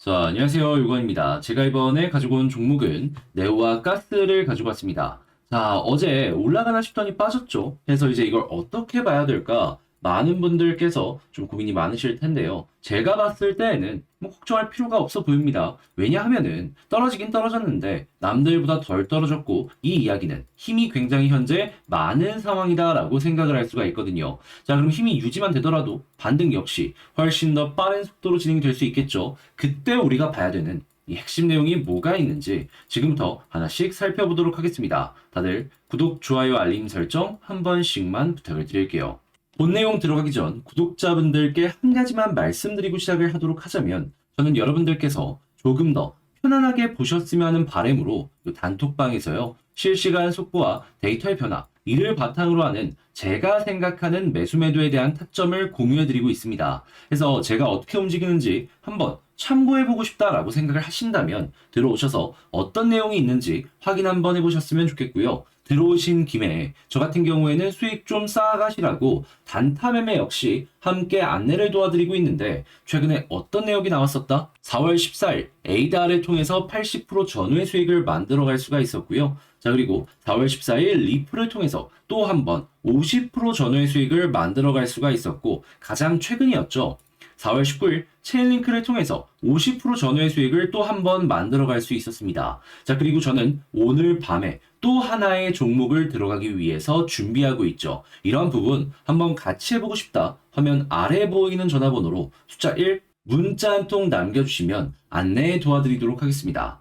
자, 안녕하세요. 요건입니다. 제가 이번에 가지고 온 종목은 네오와 가스를 가지고 왔습니다. 자, 어제 올라가나 싶더니 빠졌죠. 그래서 이제 이걸 어떻게 봐야 될까? 많은 분들께서 좀 고민이 많으실 텐데요. 제가 봤을 때에는 뭐 걱정할 필요가 없어 보입니다. 왜냐하면은 떨어지긴 떨어졌는데 남들보다 덜 떨어졌고 이 이야기는 힘이 굉장히 현재 많은 상황이다라고 생각을 할 수가 있거든요. 자, 그럼 힘이 유지만 되더라도 반등 역시 훨씬 더 빠른 속도로 진행이 될 수 있겠죠. 그때 우리가 봐야 되는 이 핵심 내용이 뭐가 있는지 지금부터 하나씩 살펴보도록 하겠습니다. 다들 구독, 좋아요, 알림 설정 한 번씩만 부탁을 드릴게요. 본 내용 들어가기 전 구독자분들께 한 가지만 말씀드리고 시작을 하도록 하자면 저는 여러분들께서 조금 더 편안하게 보셨으면 하는 바람으로 이 단톡방에서요. 실시간 속보와 데이터의 변화, 이를 바탕으로 하는 제가 생각하는 매수 매도에 대한 타점을 공유해드리고 있습니다. 그래서 제가 어떻게 움직이는지 한번 참고해보고 싶다라고 생각을 하신다면 들어오셔서 어떤 내용이 있는지 확인 한번 해보셨으면 좋겠고요. 들어오신 김에 저 같은 경우에는 수익 좀 쌓아가시라고 단타 매매 역시 함께 안내를 도와드리고 있는데 최근에 어떤 내용이 나왔었다? 4월 14일 ADR을 통해서 80% 전후의 수익을 만들어갈 수가 있었고요. 자, 그리고 4월 14일 리플을 통해서 또 한 번 50% 전후의 수익을 만들어갈 수가 있었고 가장 최근이었죠. 4월 19일 체인링크를 통해서 50% 전후의 수익을 또 한 번 만들어갈 수 있었습니다. 자, 그리고 저는 오늘 밤에 또 하나의 종목을 들어가기 위해서 준비하고 있죠. 이런 부분 한번 같이 해보고 싶다 하면 아래 보이는 전화번호로 숫자 1 문자 한 통 남겨주시면 안내해 도와드리도록 하겠습니다.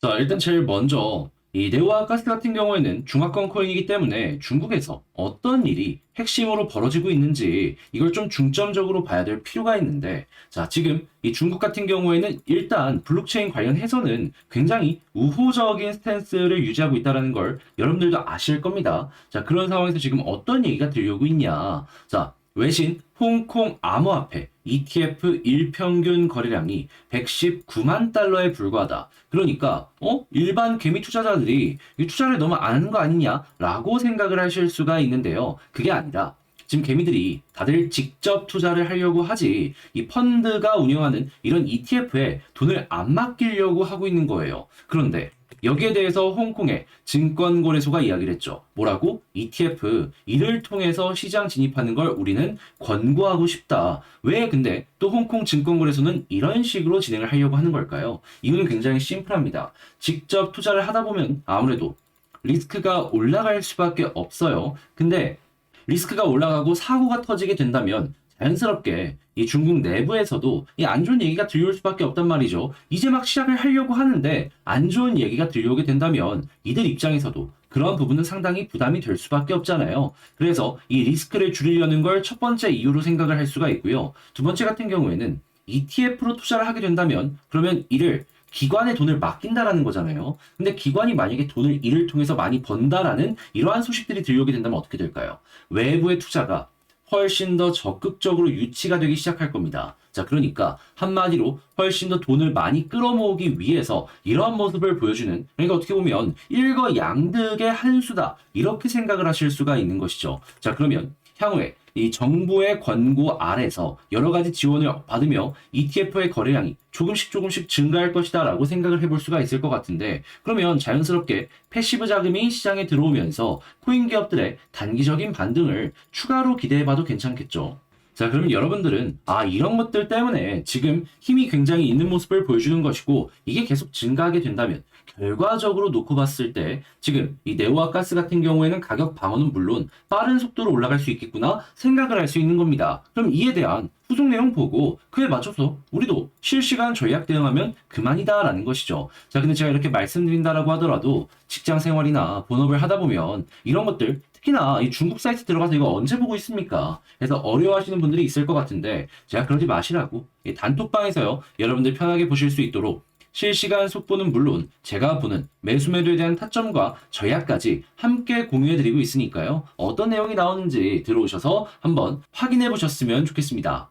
자, 일단 제일 먼저 이 네오와 가스 같은 경우에는 중화권 코인이기 때문에 중국에서 어떤 일이 핵심으로 벌어지고 있는지 이걸 좀 중점적으로 봐야 될 필요가 있는데, 자, 지금 이 중국 같은 경우에는 일단 블록체인 관련해서는 굉장히 우호적인 스탠스를 유지하고 있다는 걸 여러분들도 아실 겁니다. 자, 그런 상황에서 지금 어떤 얘기가 들려오고 있냐. 자, 외신 홍콩 암호화폐 ETF 일평균 거래량이 119만 달러에 불과하다. 그러니까 일반 개미 투자자들이 이 투자를 너무 안 하는 거 아니냐라고 생각을 하실 수가 있는데요. 그게 아니라 지금 개미들이 다들 직접 투자를 하려고 하지 이 펀드가 운영하는 이런 ETF에 돈을 안 맡기려고 하고 있는 거예요. 그런데 여기에 대해서 홍콩의 증권거래소가 이야기를 했죠. 뭐라고? ETF, 이를 통해서 시장 진입하는 걸 우리는 권고하고 싶다. 왜 근데 또 홍콩 증권거래소는 이런 식으로 진행을 하려고 하는 걸까요? 이유는 굉장히 심플합니다. 직접 투자를 하다 보면 아무래도 리스크가 올라갈 수밖에 없어요. 근데 리스크가 올라가고 사고가 터지게 된다면 자연스럽게 이 중국 내부에서도 이 안 좋은 얘기가 들려올 수밖에 없단 말이죠. 이제 막 시작을 하려고 하는데 안 좋은 얘기가 들려오게 된다면 이들 입장에서도 그런 부분은 상당히 부담이 될 수밖에 없잖아요. 그래서 이 리스크를 줄이려는 걸 첫 번째 이유로 생각을 할 수가 있고요. 두 번째 같은 경우에는 ETF로 투자를 하게 된다면 그러면 이를 기관에 돈을 맡긴다라는 거잖아요. 근데 기관이 만약에 돈을 이를 통해서 많이 번다라는 이러한 소식들이 들려오게 된다면 어떻게 될까요? 외부의 투자가 훨씬 더 적극적으로 유치가 되기 시작할 겁니다. 자, 그러니까 한마디로 훨씬 더 돈을 많이 끌어모으기 위해서 이러한 모습을 보여주는, 그러니까 어떻게 보면 일거양득의 한 수다, 이렇게 생각을 하실 수가 있는 것이죠. 자, 그러면 향후에 이 정부의 권고 아래서 여러 가지 지원을 받으며 ETF의 거래량이 조금씩 증가할 것이다 라고 생각을 해볼 수가 있을 것 같은데, 그러면 자연스럽게 패시브 자금이 시장에 들어오면서 코인 기업들의 단기적인 반등을 추가로 기대해봐도 괜찮겠죠. 자, 그러면 여러분들은 이런 것들 때문에 지금 힘이 굉장히 있는 모습을 보여주는 것이고 이게 계속 증가하게 된다면 결과적으로 놓고 봤을 때 지금 이 네오와 가스 같은 경우에는 가격 방어는 물론 빠른 속도로 올라갈 수 있겠구나 생각을 할 수 있는 겁니다. 그럼 이에 대한 후속 내용 보고 그에 맞춰서 우리도 실시간 전략 대응하면 그만이다라는 것이죠. 자, 근데 제가 이렇게 말씀드린다라고 하더라도 직장 생활이나 본업을 하다 보면 이런 것들 특히나 이 중국 사이트 들어가서 이거 언제 보고 있습니까? 그래서 어려워하시는 분들이 있을 것 같은데 제가 그러지 마시라고 이 단톡방에서요 여러분들 편하게 보실 수 있도록 실시간 속보는 물론 제가 보는 매수 매도에 대한 타점과 전략까지 함께 공유해드리고 있으니까요. 어떤 내용이 나오는지 들어오셔서 한번 확인해 보셨으면 좋겠습니다.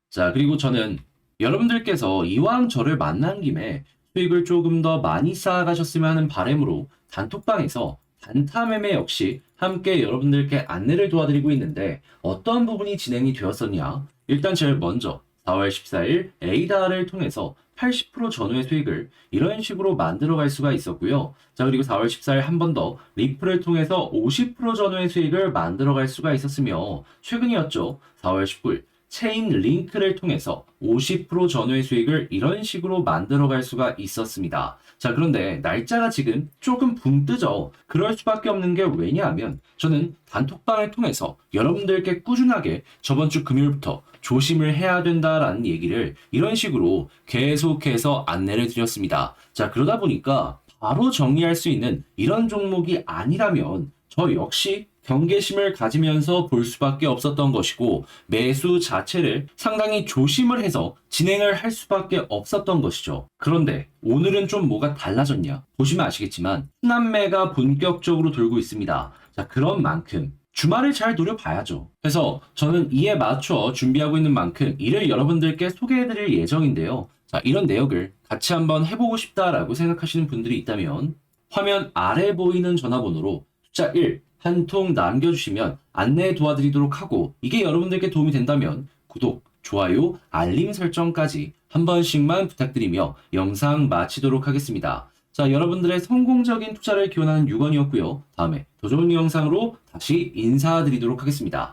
자, 그리고 저는 여러분들께서 이왕 저를 만난 김에 수익을 조금 더 많이 쌓아가셨으면 하는 바람으로 단톡방에서 단타 매매 역시 함께 여러분들께 안내를 도와드리고 있는데 어떤 부분이 진행이 되었었냐? 일단 제일 먼저 4월 14일 ADR을 통해서 80% 전후의 수익을 이런 식으로 만들어갈 수가 있었고요. 자, 그리고 4월 14일 한 번 더 리플을 통해서 50% 전후의 수익을 만들어갈 수가 있었으며 최근이었죠. 4월 19일 체인 링크를 통해서 50% 전후의 수익을 이런 식으로 만들어갈 수가 있었습니다. 자, 그런데 날짜가 지금 조금 붕 뜨죠. 그럴 수밖에 없는 게 왜냐하면 저는 단톡방을 통해서 여러분들께 꾸준하게 저번 주 금요일부터 조심을 해야 된다라는 얘기를 이런 식으로 계속해서 안내를 드렸습니다. 자, 그러다 보니까 바로 정리할 수 있는 이런 종목이 아니라면 저 역시 경계심을 가지면서 볼 수밖에 없었던 것이고 매수 자체를 상당히 조심을 해서 진행을 할 수밖에 없었던 것이죠. 그런데 오늘은 좀 뭐가 달라졌냐? 보시면 아시겠지만 순환매가 본격적으로 돌고 있습니다. 자, 그런 만큼 주말을 잘 노려봐야죠. 그래서 저는 이에 맞춰 준비하고 있는 만큼 이를 여러분들께 소개해드릴 예정인데요. 자, 이런 내역을 같이 한번 해보고 싶다라고 생각하시는 분들이 있다면 화면 아래 보이는 전화번호로 숫자 1 한 통 남겨주시면 안내 도와드리도록 하고 이게 여러분들께 도움이 된다면 구독, 좋아요, 알림 설정까지 한 번씩만 부탁드리며 영상 마치도록 하겠습니다. 자, 여러분들의 성공적인 투자를 기원하는 유건이었고요. 다음에 더 좋은 영상으로 다시 인사드리도록 하겠습니다.